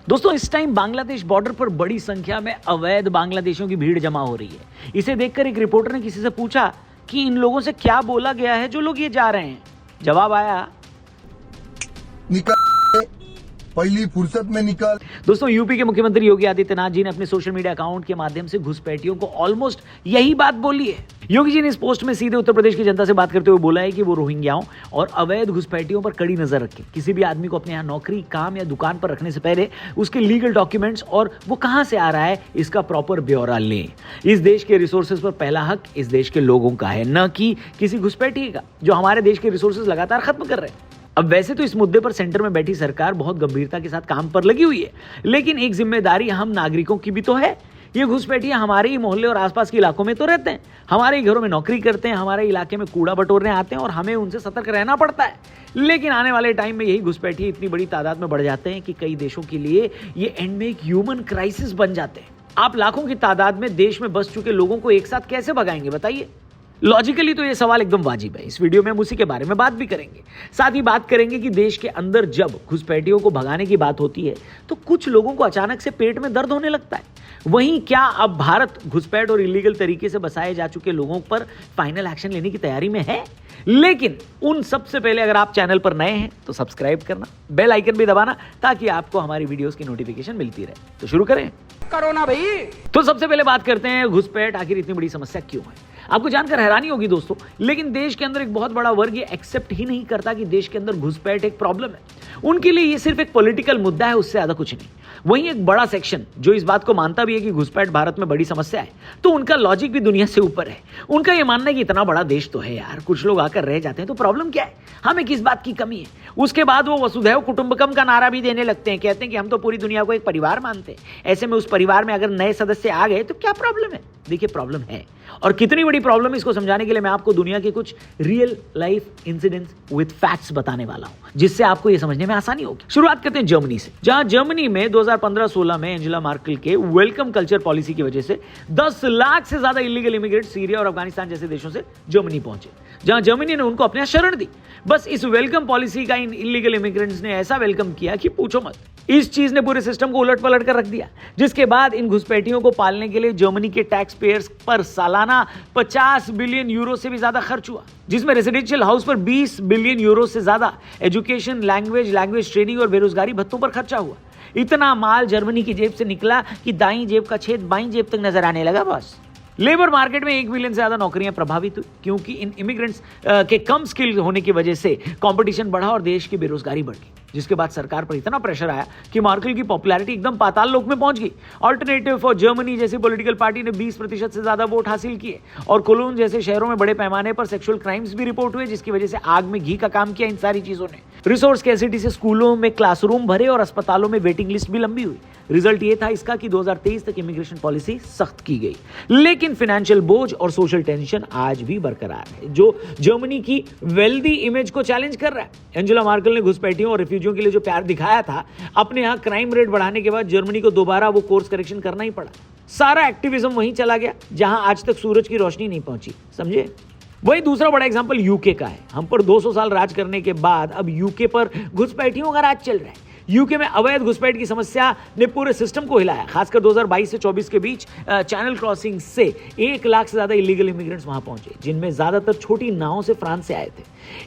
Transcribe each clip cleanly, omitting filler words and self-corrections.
दोस्तों इस time Bangladesh border पर बड़ी संख्या में अवैध बांग्लादेशियों की भीड़ जमा हो रही है। इसे देखकर एक रिपोर्टर ने किसी से पूछा कि इन लोगों से क्या बोला गया है जो लोग ये जा रहे हैं। जवाब आया, निकल पहली फुर्सत में निकल। दोस्तों यूपी के मुख्यमंत्री योगी आदित्यनाथ जी ने अपने सोशल मीडिया अकाउंट के माध्यम से घुसपैठियों को ऑलमोस्ट यही बात बोली है। योगी जी ने इस पोस्ट में सीधे उत्तर प्रदेश की जनता से बात करते हुए बोला है कि वो रोहिंग्याओं और अवैध घुसपैठियों पर कड़ी नजर रखें। किसी भी आदमी को अपने यहाँ नौकरी, काम या दुकान पर रखने से पहले उसके लीगल डॉक्यूमेंट्स और वो कहां से आ रहा है इसका प्रॉपर ब्यौरा लें। इस देश के रिसोर्सेज पर पहला हक इस देश के लोगों का है, न कि किसी घुसपैठिए का जो हमारे देश के रिसोर्सेज लगातार खत्म कर रहे हैं। अब वैसे तो इस मुद्दे पर सेंटर में बैठी सरकार बहुत गंभीरता के साथ काम पर लगी हुई है, लेकिन एक जिम्मेदारी हम नागरिकों की भी तो है। ये घुसपैठिए हमारे ही मोहल्ले और आसपास के इलाकों में तो रहते हैं, हमारे ही घरों में नौकरी करते हैं, हमारे इलाके में कूड़ा बटोरने आते हैं और हमें उनसे सतर्क रहना पड़ता है। लेकिन आने वाले टाइम में यही घुसपैठिए इतनी बड़ी तादाद में बढ़ जाते हैं कि कई देशों के लिए ये एंड में एक ह्यूमन क्राइसिस बन जाते हैं। आप लाखों की तादाद में देश में बस चुके लोगों को एक साथ कैसे भगाएंगे बताइए। लॉजिकली तो ये सवाल एकदम वाजिब है। इस वीडियो में हम उसी के बारे में बात भी करेंगे। साथ ही बात करेंगे कि देश के अंदर जब घुसपैठियों को भगाने की बात होती है तो कुछ लोगों को अचानक से पेट में दर्द होने लगता है। वहीं क्या अब भारत घुसपैठ और इलीगल तरीके से बसाए जा चुके लोगों पर फाइनल एक्शन लेने की तैयारी में है? लेकिन उन सबसे पहले अगर आप चैनल पर नए हैं तो सब्सक्राइब करना, बेल आइकन भी दबाना ताकि आपको हमारी वीडियोस की नोटिफिकेशन मिलती रहे। तो शुरू करें करो ना भाई। तो सबसे पहले बात करते हैं घुसपैठ आखिर इतनी बड़ी समस्या क्यों है। आपको जानकर हैरानी होगी दोस्तों, लेकिन देश के अंदर एक बहुत बड़ा वर्ग ये एक्सेप्ट ही नहीं करता कि देश के अंदर घुसपैठ एक प्रॉब्लम है। उनके लिए ये सिर्फ एक पॉलिटिकल मुद्दा है, उससे ज्यादा कुछ नहीं। वहीं एक बड़ा सेक्शन जो इस बात को मानता भी है कि घुसपैठ भारत में बड़ी समस्या है, तो उनका लॉजिक भी दुनिया से ऊपर है। उनका ये मानना है कि इतना बड़ा देश तो है यार, कुछ लोग आकर रह जाते हैं तो प्रॉब्लम क्या है, हमें किस बात की कमी है। उसके बाद वो वसुधैव कुटुंबकम का नारा भी देने लगते हैं, कहते हैं कि हम तो पूरी दुनिया को एक परिवार मानते हैं। ऐसे में उस परिवार में अगर नए सदस्य आ गए तो क्या प्रॉब्लम है? देखिए प्रॉब्लम है, और कितनी बड़ी प्रॉब्लम है इसको समझाने के लिए मैं आपको दुनिया के कुछ real life incidents with facts बताने वाला हूं, जिससे आपको यह समझने में आसानी होगी। शुरुआत करते हैं जर्मनी से, जहां जर्मनी में 2015-16 में एंजेला मार्केल के वेलकम कल्चर पॉलिसी की वजह से 10 लाख से ज्यादा इलीगल इमिग्रेंट सीरिया और अफगानिस्तान जैसे देशों से जर्मनी पहुंचे, जहां जर्मनी ने उनको अपने यहाँ शरण दी। बस इस वेलकम पॉलिसी का इन इलीगल इमिग्रेंट्स ने ऐसा वेलकम किया कि पूछो मत। इस चीज ने पूरे सिस्टम को उलट पलट कर रख दिया, जिसके बाद इन घुसपैठियों को पालने के लिए जर्मनी के टैक्स पेयर्स पर सालाना 50 बिलियन यूरो से भी ज्यादा खर्च हुआ, जिसमें रेजिडेंशियल हाउस पर 20 बिलियन यूरो से ज्यादा, एजुकेशन, लैंग्वेज ट्रेनिंग और बेरोजगारी भत्तों पर खर्चा हुआ। इतना माल जर्मनी की जेब से निकला कि दाईं जेब का छेद बाईं जेब तक नजर आने लगा। बस लेबर मार्केट में 1 मिलियन से ज्यादा नौकरियां प्रभावित हुई, क्योंकि इन इमिग्रेंट्स के कम स्किल होने की वजह से कंपटीशन बढ़ा और देश की बेरोजगारी बढ़ गई, जिसके बाद सरकार पर इतना प्रेशर आया कि मार्केल की पॉपुलैरिटी एकदम पाताल लोक में पहुंच गई। अल्टरनेटिव फॉर जर्मनी जैसी पॉलिटिकल पार्टी ने 20% से ज्यादा वोट हासिल किए, और कोलोन जैसे शहरों में बड़े पैमाने पर सेक्सुअल क्राइम्स भी रिपोर्ट हुए, जिसकी वजह से आग में घी का काम किया इन सारी चीजों ने। रिसोर्स स्कैर्सिटी से स्कूलों में क्लासरूम भरे और अस्पतालों में वेटिंग लिस्ट भी लंबी हुई। रिजल्ट ये था इसका कि 2023 तक इमिग्रेशन पॉलिसी सख्त की गई, लेकिन फाइनेंशियल बोझ और सोशल टेंशन आज भी बरकरार है, जो जर्मनी की वेल्दी इमेज को चैलेंज कर रहा है। एंजेला मार्केल ने घुसपैठियों और रिफ्यूजियों के लिए जो प्यार दिखाया था, अपने यहाँ क्राइम रेट बढ़ाने के बाद जर्मनी को दोबारा वो कोर्स करेक्शन करना ही पड़ा। सारा एक्टिविज्म वहीं चला गया जहां आज तक सूरज की रोशनी नहीं पहुंची, समझे। वही दूसरा बड़ा एग्जांपल यूके का है। हम पर 200 साल राज करने के बाद अब यूके पर घुसपैठियों का राज चल रहा है। यूके में अवैध घुसपैठ की समस्या ने पूरे सिस्टम को हिलाया। खासकर 2022 से 24 के बीच चैनल क्रॉसिंग से 1 लाख से ज्यादा इलीगल इमिग्रेंट्स वहां पहुंचे, जिनमें ज्यादातर छोटी नावों से फ्रांस से आए थे।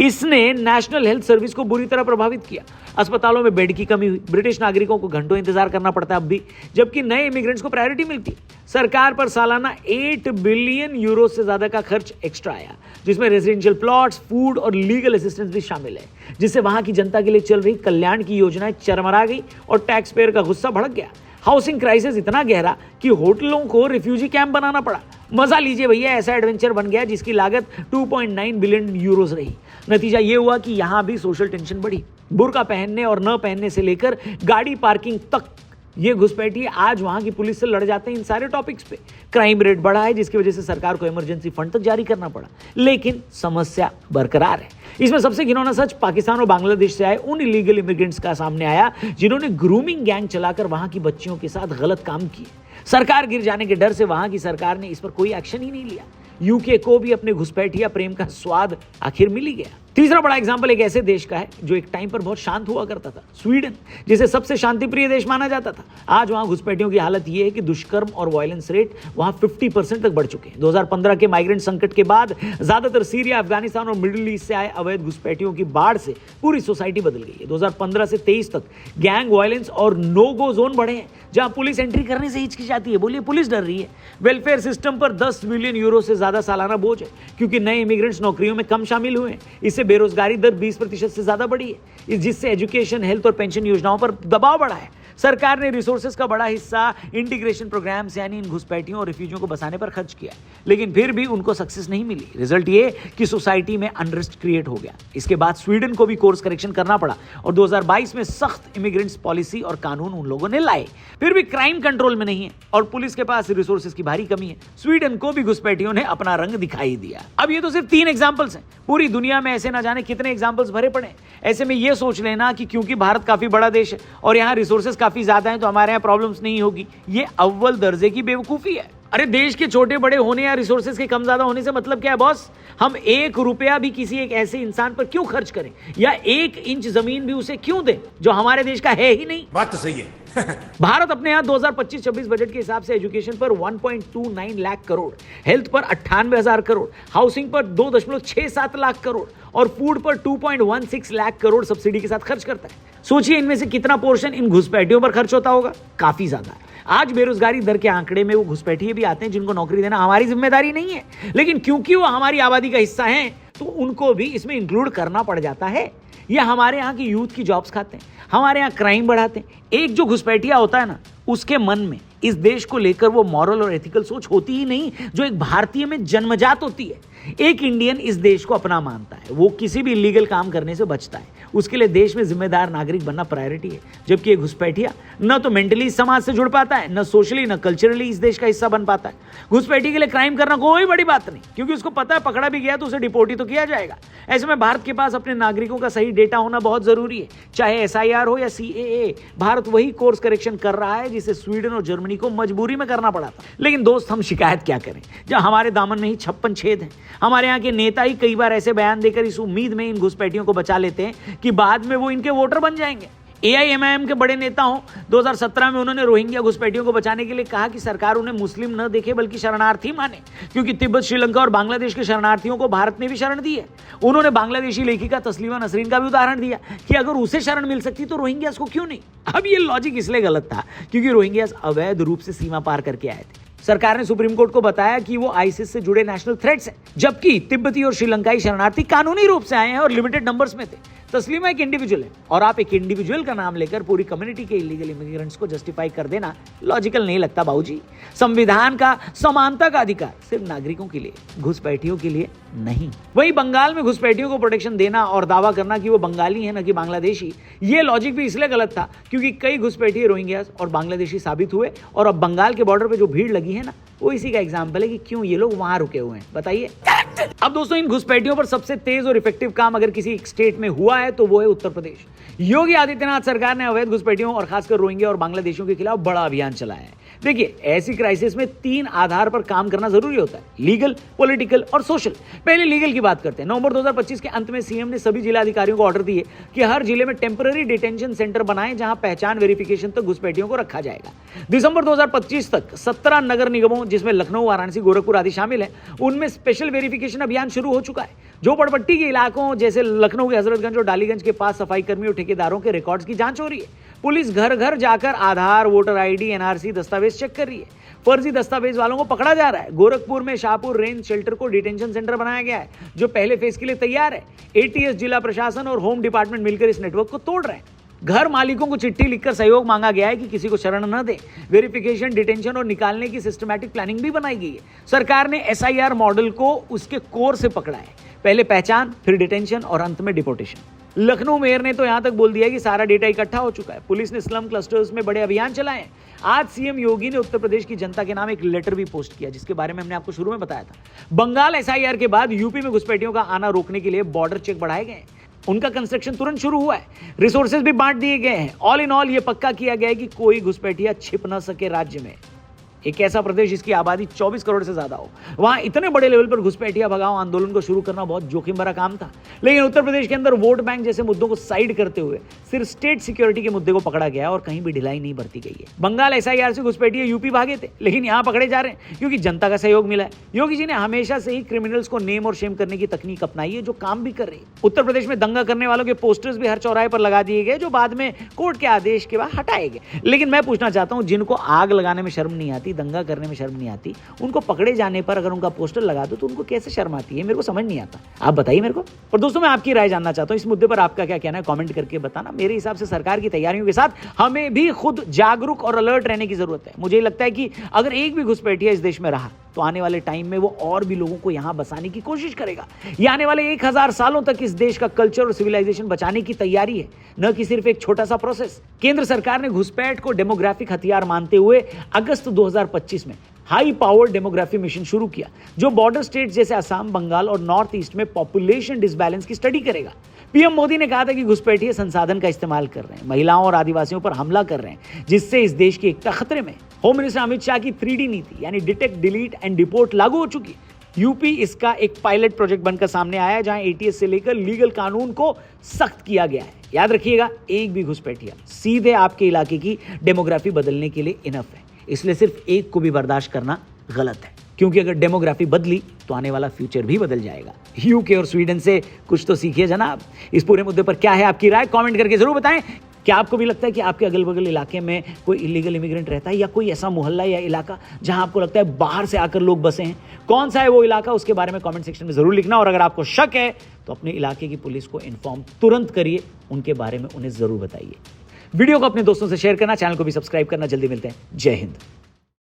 इसने नेशनल हेल्थ सर्विस को बुरी तरह प्रभावित किया। अस्पतालों में बेड की कमी हुई, ब्रिटिश नागरिकों को घंटों इंतजार करना पड़ता है अब भी, जबकि नए इमिग्रेंट्स को प्रायोरिटी मिलती। सरकार पर सालाना 8 बिलियन यूरो से ज्यादा का खर्च एक्स्ट्रा आया, जिसमें रेजिडेंशियल प्लॉट्स, फूड और लीगल असिस्टेंस भी शामिल है, जिससे वहां की जनता के लिए चल रही कल्याण की योजनाएं चरमरा गई और टैक्स पेयर का गुस्सा भड़क गया। हाउसिंग क्राइसिस इतना गहरा कि होटलों को रिफ्यूजी कैंप बनाना पड़ा। मजा लीजिए भैया, ऐसा एडवेंचर बन गया जिसकी लागत 2.9 बिलियन यूरोस रही। नतीजा ये हुआ कि यहां भी सोशल टेंशन बढ़ी। बुर्का पहनने और न पहनने से लेकर गाड़ी पार्किंग तक ये घुसपैठिए आज वहां की पुलिस से लड़ जाते हैं इन सारे टॉपिक्स पे। क्राइम रेट बढ़ा है, जिसकी वजह से सरकार को इमरजेंसी फंड तक जारी करना पड़ा, लेकिन समस्या बरकरार है। इसमें सबसे घिनौना सच पाकिस्तान और बांग्लादेश से आए उन इलीगल इमिग्रेंट्स का सामने आया, जिन्होंने ग्रूमिंग गैंग चलाकर वहां की बच्चियों के साथ गलत काम किए। सरकार गिर जाने के डर से वहां की सरकार ने इस पर कोई एक्शन ही नहीं लिया। यूके को भी अपने घुसपैठिया प्रेम का स्वाद आखिर मिल ही गया। तीसरा बड़ा एग्जाम्पल एक ऐसे देश का है जो एक टाइम पर बहुत शांत हुआ करता था, स्वीडन, जिसे सबसे शांतिप्रिय देश माना जाता था। आज वहां घुसपैठियों की हालत यह है कि दुष्कर्म और वायलेंस रेट वहां 50% तक बढ़ चुके हैं। 2015 के माइग्रेंट संकट के बाद ज्यादातर सीरिया, अफगानिस्तान और मिडिल ईस्ट से आए अवैध घुसपैठियों की बाढ़ से पूरी सोसाइटी बदल गई है। 2015 से 23 तक गैंग वायलेंस और नो गो जोन बढ़े हैं, जहां पुलिस एंट्री करने से हिचकिचाती है। बोलिए, पुलिस डर रही है। वेलफेयर सिस्टम पर 10 बिलियन यूरो से ज्यादा सालाना बोझ है, क्योंकि नए इमिग्रेंट्स नौकरियों में कम शामिल हुए हैं। इससे बेरोजगारी दर 20% से ज्यादा बढ़ी है, जिससे एजुकेशन, हेल्थ और पेंशन योजनाओं पर दबाव बढ़ा है। सरकार ने रिसोर्सेज का बड़ा हिस्सा इंटीग्रेशन प्रोग्राम्स यानी इन घुसपैठियों और रिफ्यूजियों को बसाने पर खर्च किया, लेकिन फिर भी उनको सक्सेस नहीं मिली। रिजल्ट ये कि सोसाइटी में अनरेस्ट क्रिएट हो गया। इसके बाद स्वीडन को भी कोर्स करेक्शन करना पड़ा और 2022 में सख्त इमिग्रेंट्स पॉलिसी और कानून उन लोगों ने लाए। फिर भी क्राइम कंट्रोल में नहीं है और पुलिस के पास रिसोर्सेज की भारी कमी है। स्वीडन को भी घुसपैठियों ने अपना रंग दिखाई दिया। अब ये तो सिर्फ 3 एग्जाम्पल्स हैं, पूरी दुनिया में ऐसे ना जाने कितने एग्जाम्पल्स भरे पड़े। ऐसे में ये सोच लेना कि क्योंकि भारत काफी बड़ा देश है और यहाँ रिसोर्सेज काफी ज्यादा है तो हमारे यहाँ प्रॉब्लम्स नहीं होगी, ये अव्वल दर्जे की बेवकूफी है। अरे देश के छोटे बड़े होने या रिसोर्सेज के कम ज्यादा होने से मतलब क्या है बॉस? हम 1 रुपया भी किसी एक ऐसे इंसान पर क्यों खर्च करें या 1 इंच जमीन भी उसे क्यों दें जो हमारे देश का है ही नहीं? बात तो सही है। भारत अपने यहाँ 2025-26 बजट के हिसाब से एजुकेशन पर 1.29 लाख करोड़, हेल्थ पर 98,000 करोड़, हाउसिंग पर 2.67 लाख करोड़ और फूड पर 2.16 लाख करोड़ सब्सिडी के साथ खर्च करता है। सोचिए इनमें से कितना पोर्शन इन घुसपैठियों पर खर्च होता होगा? काफी ज्यादा। आज बेरोजगारी दर के आंकड़े में वो घुसपैठिए भी आते हैं जिनको नौकरी देना हमारी जिम्मेदारी नहीं है, लेकिन क्योंकि वो हमारी आबादी का हिस्सा हैं तो उनको भी इसमें इंक्लूड करना पड़ जाता है। या हमारे यहाँ की यूथ की जॉब्स खाते हैं, हमारे यहाँ क्राइम बढ़ाते हैं। एक जो घुसपैठिया होता है ना, उसके मन में इस देश को लेकर वो मॉरल और एथिकल सोच होती ही नहीं जो एक भारतीय में जन्मजात होती है। एक इंडियन इस देश को अपना मानता है, वो किसी भी इलीगल काम करने से बचता है। उसके लिए देश में जिम्मेदार नागरिक बनना प्रायोरिटी है, जबकि ये घुसपैठिया न तो मेंटली समाज से जुड़ पाता है, न सोशली न कल्चरली इस देश का हिस्सा बन पाता है। घुसपैठी के लिए क्राइम करना कोई बड़ी बात नहीं, क्योंकि उसको पता है पकड़ा भी गया तो उसे डिपोर्ट ही तो किया जाएगा। ऐसे में भारत के पास अपने नागरिकों का सही डेटा होना बहुत जरूरी है, चाहे SIR हो या CAA। भारत वही कोर्स करेक्शन कर रहा है जिसे स्वीडन और जर्मनी को मजबूरी में करना पड़ा था। लेकिन दोस्त, हम शिकायत क्या करें जब हमारे दामन में ही 56 छेद हैं। हमारे यहाँ के नेता ही कई बार ऐसे बयान देकर इस उम्मीद में इन घुसपैठियों को बचा लेते हैं कि बाद में वो इनके वोटर बन जाएंगे। AIMIM के बड़े नेता हों, 2017 में उन्होंने रोहिंग्या घुसपैठियों को बचाने के लिए कहा कि सरकार उन्हें मुस्लिम न देखे बल्कि शरणार्थी माने, क्योंकि तिब्बत, श्रीलंका और बांग्लादेश के शरणार्थियों को भारत ने भी शरण दी है। उन्होंने बांग्लादेशी लेखिका तस्लीमा नसरीन का भी उदाहरण दिया कि अगर उसे शरण मिल सकती तो रोहिंग्यास को क्यों नहीं। अब ये लॉजिक इसलिए गलत था क्योंकि रोहिंग्यास अवैध रूप से सीमा पार करके आए थे। सरकार ने सुप्रीम कोर्ट को बताया कि वो आईसिस से जुड़े नेशनल थ्रेट्स हैं, जबकि तिब्बती और श्रीलंकाई शरणार्थी कानूनी रूप से आए हैं और लिमिटेड नंबर्स में थे। तस्लीमा एक इंडिविजुअल है और आप एक इंडिविजुअल का नाम लेकर पूरी कम्युनिटी के इलीगल इमिग्रेंट्स को जस्टिफाई कर देना लॉजिकल नहीं लगता बाबूजी। संविधान का समानता का अधिकार सिर्फ नागरिकों के लिए, घुसपैठियों के लिए नहीं। वहीं बंगाल में घुसपैठियों को प्रोटेक्शन देना और दावा करना कि वो बंगाली है न कि बांग्लादेशी, ये लॉजिक भी इसलिए गलत था क्योंकि कई घुसपैठिए रोहिंग्यास और बांग्लादेशी साबित हुए और अब बंगाल के बॉर्डर पे जो भीड़ लगी है ना, वो इसी का एग्जाम्पल है कि क्यों ये लोग वहां रुके हुए हैं। बताइए। अब दोस्तों, इन घुसपैठियों पर सबसे तेज और इफेक्टिव काम अगर किसी एक स्टेट में हुआ है तो वो है उत्तर प्रदेश। योगी आदित्यनाथ सरकार ने अवैध घुसपैठियों और खासकर रोहिंग्या और बांग्लादेशियों के खिलाफ बड़ा अभियान चलाया है। देखिए, ऐसी क्राइसिस में 3 आधार पर काम करना जरूरी होता है, लीगल, पॉलिटिकल और सोशल। पहले लीगल की बात करते हैं। नवंबर 2025 के अंत में सीएम ने सभी जिला अधिकारियों को ऑर्डर दिए कि हर जिले में टेम्पररी डिटेंशन सेंटर बनाएं जहां पहचान वेरिफिकेशन तक घुसपैठियों को रखा जाएगा। दिसंबर 2025 तक 17 नगर निगमों, जिसमें लखनऊ, वाराणसी, गोरखपुर आदि शामिल है, उनमें स्पेशल वेरिफिकेशन अभियान शुरू हो चुका है। झोपड़पट्टी के इलाकों जैसे लखनऊ के हजरतगंज और डालीगंज के पास सफाई कर्मियों, ठेकेदारों के रिकॉर्ड्स की जांच हो रही है। पुलिस घर घर जाकर आधार, वोटर ID, NRC दस्तावेज चेक कर रही है। फर्जी दस्तावेज वालों को पकड़ा जा रहा है। गोरखपुर में शाहपुर रेंज शेल्टर को डिटेंशन सेंटर बनाया गया है जो पहले फेज के लिए तैयार है। ATS, जिला प्रशासन और होम डिपार्टमेंट मिलकर इस नेटवर्क को तोड़ रहे हैं। घर मालिकों को चिट्ठी लिखकर सहयोग मांगा गया है कि किसी को शरण न दे। वेरिफिकेशन, डिटेंशन और निकालने की सिस्टमैटिक प्लानिंग भी बनाई गई है। सरकार ने SIR मॉडल को उसके कोर से पकड़ा है, पहले पहचान, फिर डिटेंशन और अंत में डिपोर्टेशन। लखनऊ मेयर ने तो यहां तक बोल दिया कि सारा डेटा इकट्ठा हो चुका है। पुलिस ने स्लम क्लस्टर्स में बड़े अभियान चलाए हैं। आज सीएम योगी ने उत्तर प्रदेश की जनता के नाम एक लेटर भी पोस्ट किया, जिसके बारे में हमने आपको शुरू में बताया था। बंगाल SIR के बाद यूपी में घुसपैठियों का आना रोकने के लिए बॉर्डर चेक बढ़ाए गए हैं। उनका कंस्ट्रक्शन तुरंत शुरू हुआ है, रिसोर्सेज भी बांट दिए गए हैं। ऑल इन ऑल ये पक्का किया गया है कि कोई घुसपैठिया छिप न सके राज्य में। एक ऐसा प्रदेश जिसकी आबादी 24 करोड़ से ज्यादा हो, वहां इतने बड़े लेवल पर घुसपैठिया भगाओ आंदोलन को शुरू करना बहुत जोखिम भरा काम था। लेकिन उत्तर प्रदेश के अंदर वोट बैंक जैसे मुद्दों को साइड करते हुए सिर्फ स्टेट सिक्योरिटी के मुद्दे को पकड़ा गया और कहीं भी ढिलाई नहीं बरती गई है। बंगाल SIR से घुसपैठिए यूपी भागे थे, लेकिन यहां पकड़े जा रहे हैं क्योंकि जनता का सहयोग मिला है। योगी जी ने हमेशा से ही क्रिमिनल्स को नेम और शेम करने की तकनीक अपनाई है, जो काम भी कर रही है। उत्तर प्रदेश में दंगा करने वालों के पोस्टर्स भी हर चौराहे पर लगा दिए गए, जो बाद में कोर्ट के आदेश के बाद हटाए गए। लेकिन मैं पूछना चाहता हूं, जिनको आग लगाने में शर्म नहीं आती, दंगा करने में शर्म नहीं आती, उनको पकड़े जाने पर अगर उनका पोस्टर लगा दो तो उनको कैसे शर्म आती है? मेरे को समझ नहीं आता। आप बताइए मेरे को। और दोस्तों, मैं आपकी राय जानना चाहता हूं, इस मुद्दे पर आपका क्या कहना है कमेंट करके बताना। मेरे हिसाब से सरकार की तैयारियों के साथ हमें भी खुद जागरूक और अलर्ट रहने की जरूरत है। मुझे लगता है कि अगर एक भी घुसपैठिया इस देश में रहा तो आने वाले टाइम में वो और भी लोगों को यहां बसाने की कोशिश करेगा। ये आने वाले 1000 सालों तक इस देश का कल्चर और सिविलाइजेशन बचाने की तैयारी है, न कि सिर्फ एक छोटा सा प्रोसेस। केंद्र सरकार ने घुसपैठ को डेमोग्राफिक हथियार मानते हुए अगस्त 2025 में हाई पावर डेमोग्राफी मिशन शुरू किया, जो बॉर्डर स्टेट जैसे असम, बंगाल और नॉर्थ ईस्ट में पॉपुलेशन डिसबैलेंस की स्टडी करेगा। पीएम मोदी ने कहा था कि घुसपैठिए संसाधन का इस्तेमाल कर रहे हैं, महिलाओं और आदिवासियों पर हमला कर रहे हैं, जिससे इस देश की एकता खतरे में। होम मिनिस्टर अमित शाह की 3D नीति यानी डिटेक्ट, डिलीट एंड डिपोर्ट लागू हो चुकी है। यूपी इसका एक पायलट प्रोजेक्ट बनकर सामने आया है, जहां ATS से लेकर लीगल कानून को सख्त किया गया है। याद रखिएगा, एक भी घुसपैठिया सीधे आपके इलाके की डेमोग्राफी बदलने के लिए इनफ है, इसलिए सिर्फ एक को भी बर्दाश्त करना गलत है, क्योंकि अगर डेमोग्राफी बदली तो आने वाला फ्यूचर भी बदल जाएगा। यूके और स्वीडन से कुछ तो सीखिए जनाब। इस पूरे मुद्दे पर क्या है आपकी राय, कमेंट करके जरूर बताएं। क्या आपको भी लगता है कि आपके अगल बगल इलाके में कोई इलीगल इमिग्रेंट रहता है, या कोई ऐसा मोहल्ला या इलाका जहां आपको लगता है बाहर से आकर लोग बसे हैं? कौन सा है वो इलाका, उसके बारे में कमेंट सेक्शन में जरूर लिखना। और अगर आपको शक है तो अपने इलाके की पुलिस को इन्फॉर्म तुरंत करिए, उनके बारे में उन्हें जरूर बताइए। वीडियो को अपने दोस्तों से शेयर करना, चैनल को भी सब्सक्राइब करना। जल्दी मिलते हैं। जय हिंद।